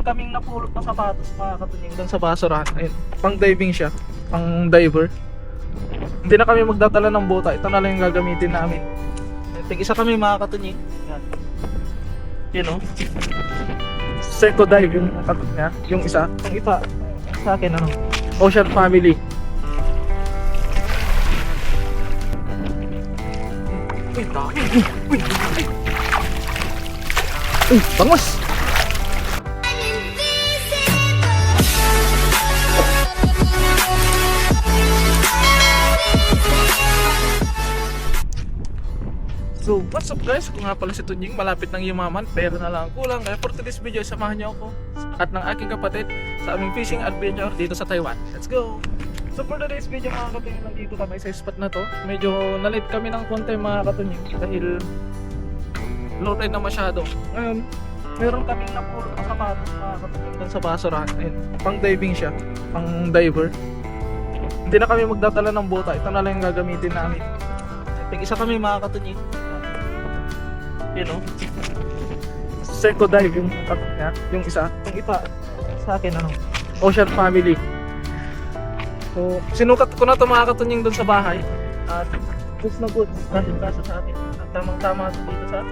kaming napulot na sapatos mga katunying doon sa basurahan. Ayun, pang diving siya, pang diver. Hindi na kami magdadala ng bota, ito na lang yung gagamitin namin. Tig-isa kami mga katunying. Yan. Yun o. Seco dive yung katot niya, yung isa. Yung isa sa akin ano, Ocean Family. Uy, dami. Uy, dami. Uy, bangos. So, what's up guys? Kung nga pala si Tunying, malapit ng yumaman, pero na lang kulang. Kaya for today's video, samahan niyo ako at ng aking kapatid sa aming fishing adventure dito sa Taiwan. Let's go! So for today's video mga katunying, nandito kami sa spot na to. Medyo na-late kami ng konti mga katunying dahil low tide na masyado. Ngayon, meron kaming napulot na sapatos mga katunying doon sa basurahan. Ayun, pang diving siya, pang diver. Hindi na kami magdadala ng bota, ito na lang yung gagamitin namin. Tig-isa kami mga katunying. Yun o. Seco dive yung katot niya, yung isa. Yung isa sa akin ano, Ocean Family. So, sinukat ko na ito mga katunying doon sa bahay. At goods na goods, dahil kasa sa atin. At tamang tama dito sa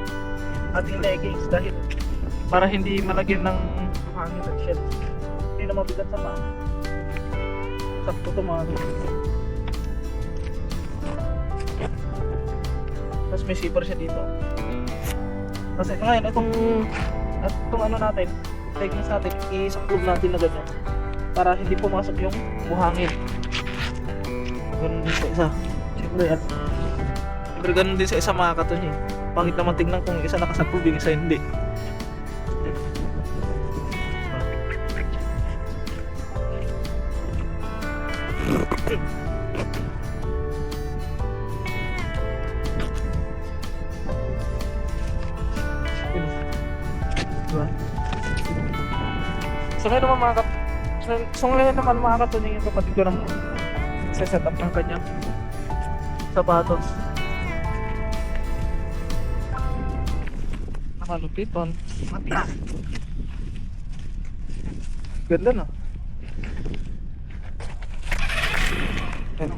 ating leggings dahil para hindi malagyan ng hangin at shells. Hindi na mabigat sa paa. Sakto ito mga katunying. Tapos may zipper siya dito. Kasi ngayon itong ano natin, leggings natin, isaklob natin na ganyan para hindi pumasok yung buhangin. Ganun din sa isa. Siyempre ganun din sa isa mga katunying. Pangit naman tignan kung isa nakasaklob yung isa hindi. So ngayon naman mga katunying, yung kapatid ko nang set up ng kanyang sapatos. Nakalupit on. Matiyak. Ganda no?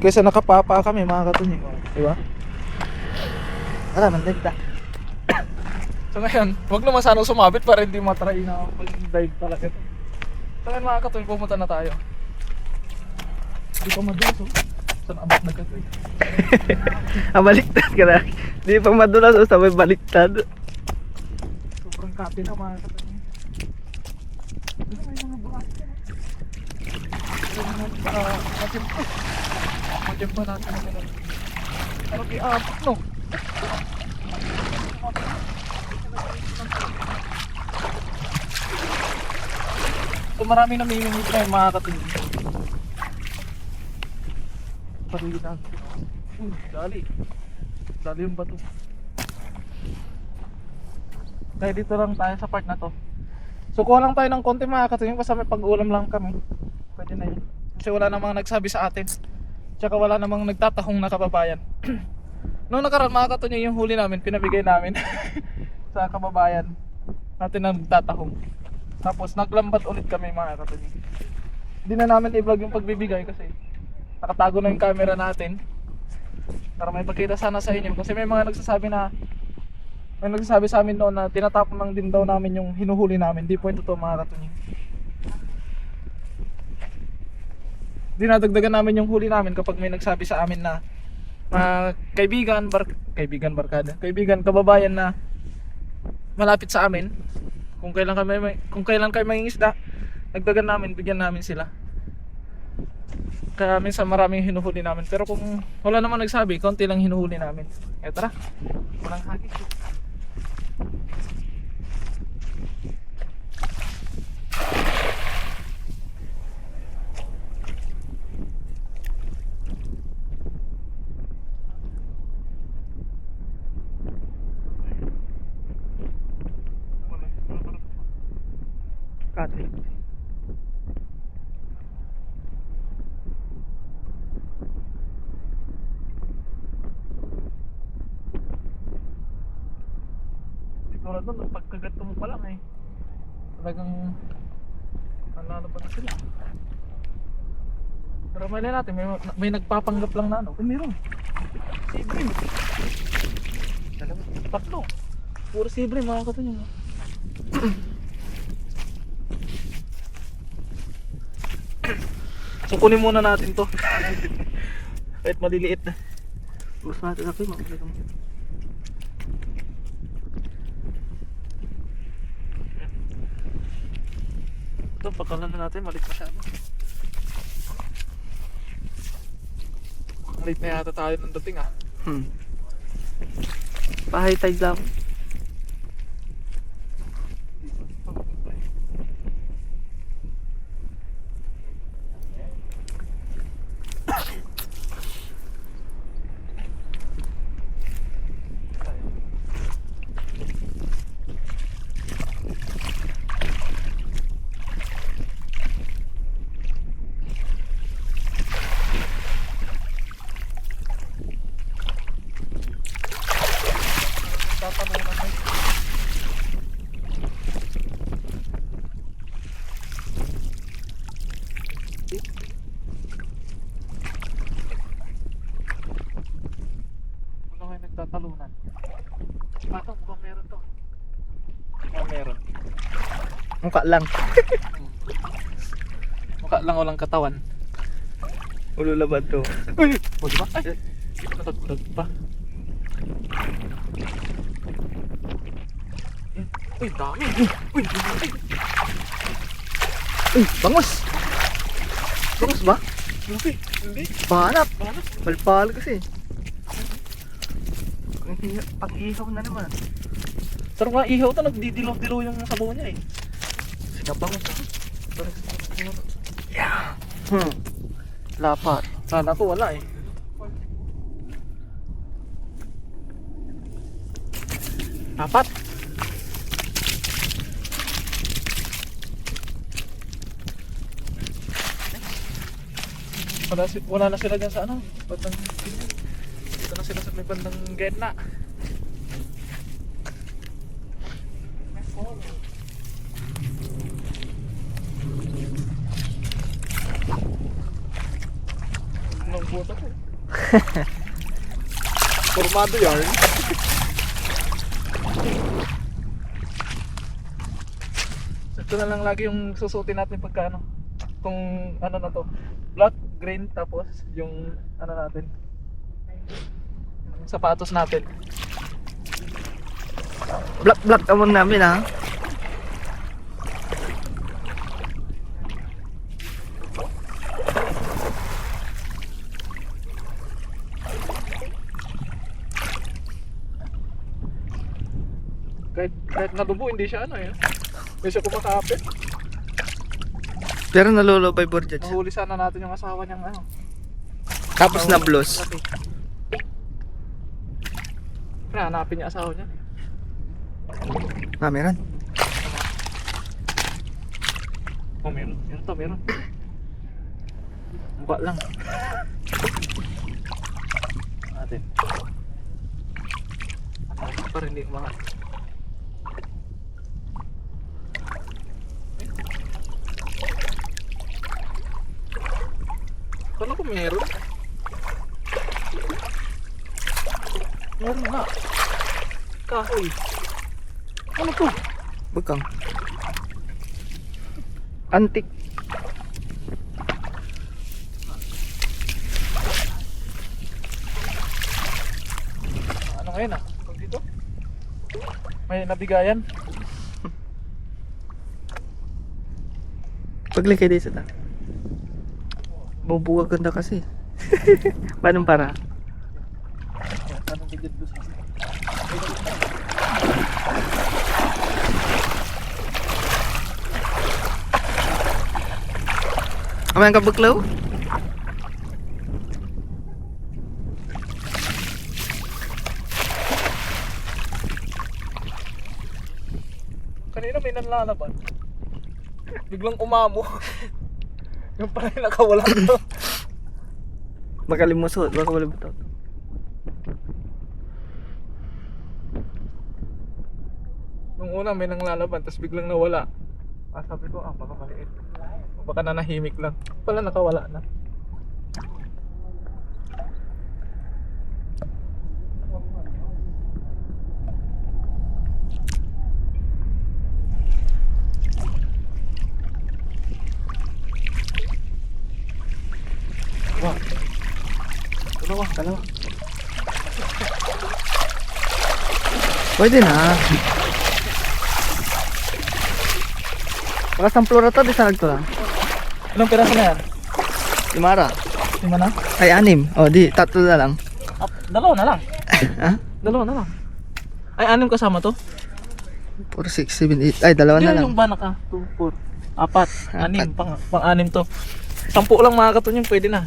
Kaysa nakapapa kami mga katunying, diba? Nandita. So ngayon, wag naman sana sumabit para hindi matry na pag-dive talaga ito. So ngayon mga katunying, pumunta na tayo. Hindi pa madulas oh. Saan abot na katuy? Baliktad ka na. Hindi pa madulas o sabay baliktad. Sobrang kapi na mga katunying. Ito may mga bukas. Matimpa natin na gano'n. Pero i-abot no. So maraming namimingit na yung mga katunying. Paligitan. Dali. Dali yung bato. Kaya dito lang tayo sa part na to. So kuha lang tayo ng konti mga katunying kasi may pag-ulam lang kami. Pwede na yun. Kasi wala namang nagsabi sa atin. Tsaka wala namang nagtatahong na kababayan. Noong nakaraan mga katunying, yung huli namin, pinabigay namin sa kababayan natin na nagtatahong. Tapos naglambat ulit kami mga katunying. Hindi na namin i-vlog yung pagbibigay kasi nakatago na yung camera natin para may pagkita sana sa inyo. Kasi may mga nagsasabi sa amin noon na tinatapon lang din daw namin yung hinuhuli namin. Di po ito to mga katunying. Dinadagdagan namin yung huli namin kapag may nagsabi sa amin na kaibigan, kababayan na malapit sa amin. Kung kailan kayo mangingisda, dagdagan namin, bigyan namin sila. Kaya minsan maraming hinuhuli namin. Pero kung wala naman nagsabi, konti lang hinuhuli namin. Kaya tara, walang hagis. Kati. Siguro doon, pagkagat mo pa lang eh. Talagang Nanalo pa na sila. Pero mali natin, may nagpapanggap lang na ano. Kung meron. Sibre. Dalawa, tatlo. Puro sibre mga katanyo. So kunin muna natin to. Kahit maliliit na. Mas natin ako yung mga Ito, pagkalan na natin, malit masyado. Late na yata tayo ng dating ah. Pahay tide lang. Tatanong naman. Ano kayo nagtatalunan? Ito, mukhang meron to. Mukhang meron. Mukha lang. Mukha lang walang katawan. Ulo laban to. Uy! O diba? Ay! Natagdag pa. Uy, dami! Uy, dami! Uy, bangus! Bangus ba? Lupi! Hindi! Pahanap! Bakit? Malpal kasi. Pag-ihaw na naman. Pero nga ihaw to, nagdidilaw-dilaw yung sabaw niya eh. Sinabangus ako. Yeah. Lapat. Sana to wala eh. Lapat. Wala na sila dyan sa ano, bandang dito na sila sa may bandang Genna. Anong buta ko? Formado yarn. Ito na lang lagi yung susutin natin pagka ano, kung ano na to, black, green, tapos yung ano natin, yung sapatos natin. Black amon namin ha. Kahit nadubo, hindi siya ano eh. Hindi siya kumakapit. Pero nalulobay Borjats. Nahuli sana natin yung asawa niyang ano. Tapos na blows. Kaya hanapin niya asawa niya. Ah, meron. Oh, meron. Meron to, meron. Mukha lang. Natin. Ano pa rin hindi umangat. Kala ko meron. Meron na. Kahoy. Ano to? Bukang. Antik. Ano ngayon ah? Pag dito? May nabigayan. Paglikay din sa ta. Bubuga ganda kasi. Paano para? Anong bigyan doon sa Kamay ang kabuklaw? kanina may nanlalaban. Biglang umamo. Yung pala yung nakawala to. Baka limusot, baka wala butot. Nung una may nanglalaban, tapos biglang nawala. Sabi ko, baka maliit. O baka nanahimik lang. Pala nakawala na. Wow. Dalawa. Pwede na. Baka samplura to, di sa nagto lang. Ilang piraso na yan? Limara. 5 na? Ay, 6. O, di, 3 na lang. Dalawa na lang. Ha? Dalawa na lang. Ay, 6 kasama to? 4, 6, 7, 8. Ay, 2 na Hindi lang. yung banak 2, 4, 4, 6, pang-6 to. 10 lang mga katon yung pwede na.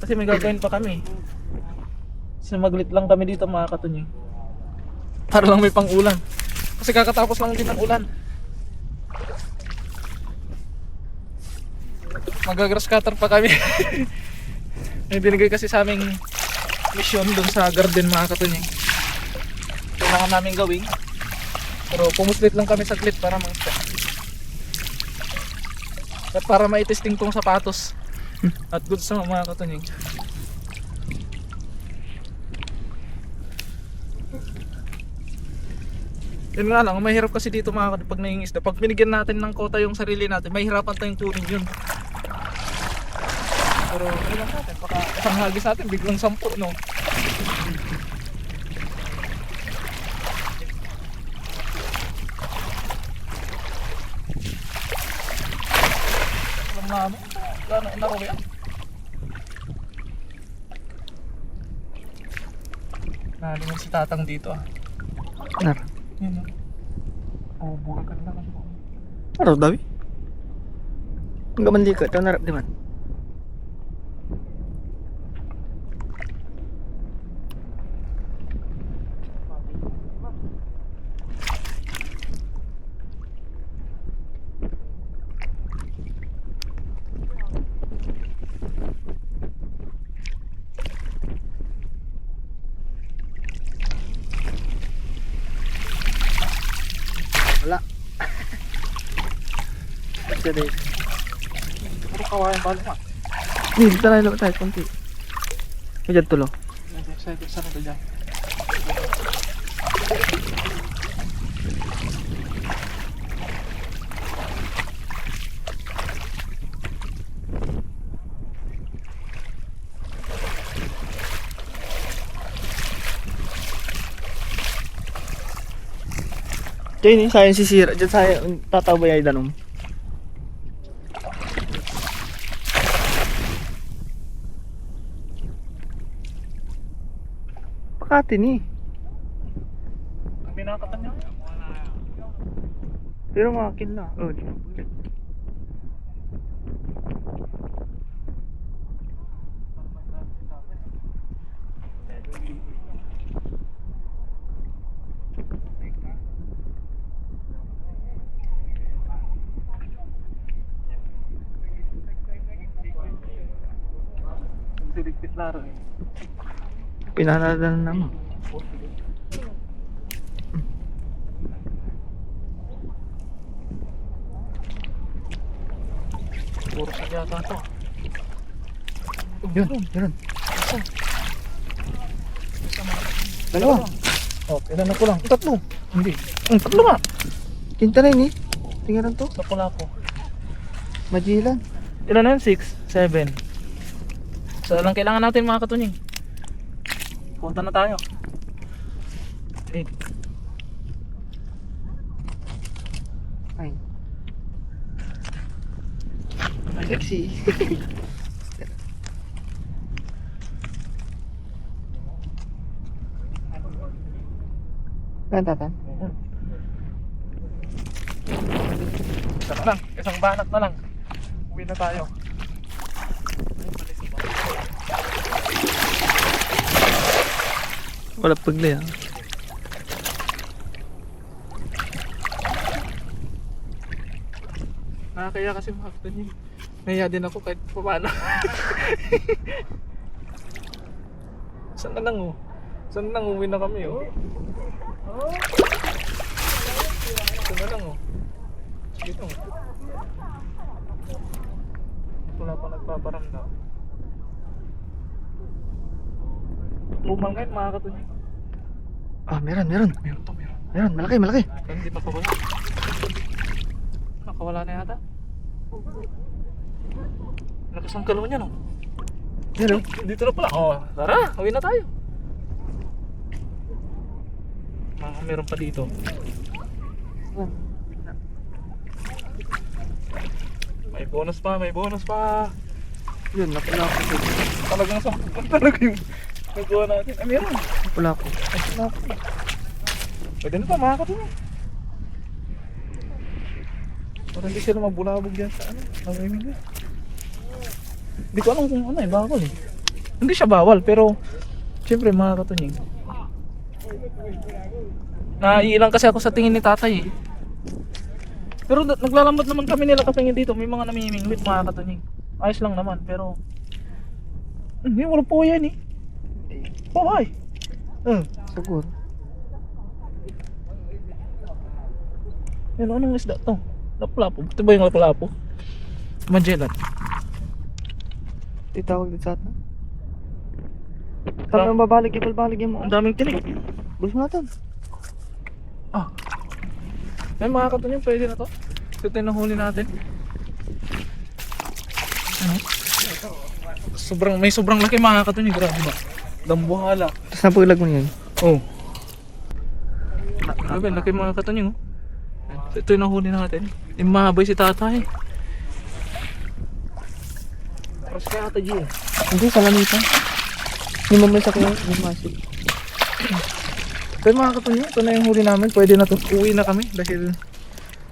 Kasi may gagawin pa kami. Kasi maglit lang kami dito mga katon yung. Para lang may pang-ulan. Kasi kakatapos lang din ng ulan. Magagrass cutter pa kami. May binigay kasi sa aming mission dun sa garden mga katon yung. Kailangan namin gawin. Pero pumuslit lang kami saglit para at para maitesting tong sapatos. At good sa mga katunying. Yun nga lang, mahirap kasi dito mga katunying pag nangingisda. Pag binigyan natin ng kota yung sarili natin, mahirapan tayong kunin yun. Pero ano lang natin, baka isang hagis natin, biglang 10, no? Alam namin, gano'n naro yan? Nalingon si tatang dito ah. Nar. Yun oh. Burakan lang ako. Araw daw eh. Ang gamandi ka, ito narap di man. Wala. Jadi, Puro kawayan balo nga. dito na lang tayo konti. Medyo tulo. Excited sa nito dyan. Diyan ni sayang sisira, diyan sayang tatabayay danom. Pakati ni. Ang binakatan niya. Pero makin na. Oh, di. Siligpit laro eh. Pinanadal naman. Puro sa yata to. Yun. Dalawa. Oh, ilan ko lang? 3. Hindi. 3 nga. Tinta na yun eh. Tingnan to. Sa pula ko. Majilan. Ilan na yun? 6, 7. So lang kailangan natin mga katunying. Punta na tayo. 8. Ay. Sexy. Tatan. Isa na lang. Isang banat na lang. Uwi na tayo. Wala pagli ah. Nakakaya kasi mga katunying. Nahiya din ako kahit paano. Saan na lang oh. Saan na lang uwi na kami oh. Saan na lang oh. Dito. Wala pa nagpaparamdam. Lumang kahit makakatuloy. Ah, meron. Meron to. Meron, malaki. Hindi pa wala. Nakawala na yata. Lakas ang galaw niya, no? Meron. Dito na pala. Oh, tara, uwi na tayo. Meron pa dito. May bonus pa. Yun, napula ko. Talagang talaga yung nagawa natin. Ay, meron. Napula ko. Pwede na pa, makakatulong. Para hindi sila mabulabog dyan sa ano, namimigay. Hindi ko alam kung ano eh, bawal eh. Hindi siya bawal, pero siyempre makakatunying. Naiilang kasi ako sa tingin ni tatay eh. Pero naglalambat naman kami nila kapingin dito, may mga namimingwit makakatunying. Ayos lang naman, pero hindi, wala po yan eh. Oh, ay. Siguro. Pero anong isda to? Lapu-lapu. Ito ba yung lapu-lapu? Magellan. Titawag din sa atin. Saan mo babalig mo? Ang daming tinig. Bulso natin. Ah. May mga katunyan, pwede na to. Ito yung nahuli natin. Ano? May sobrang laki mga katunyan. Grabe ba? Dambuhala. Tapos napulag mo yan. Oh. Grabe, laki mga katunyan oh. Ito yung nahuli natin. Imabay si tatay. Tapos kaya ata G. Hindi, sa lamita. Hindi mo may sakyan. Hindi masip. Ito yung mga katunyan. Ito na yung huli namin. Pwede na to. Uwi na kami dahil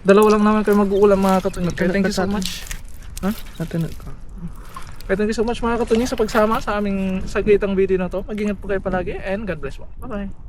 dalawa lang naman kayo mag-uulam mga katunyan. Kaya thank you so much. Ha? Natunod ka. Kaya thank you so much mga katunyan sa pagsama sa aming sagitang video na to. Mag-ingat po kayo palagi and God bless po. Bye bye.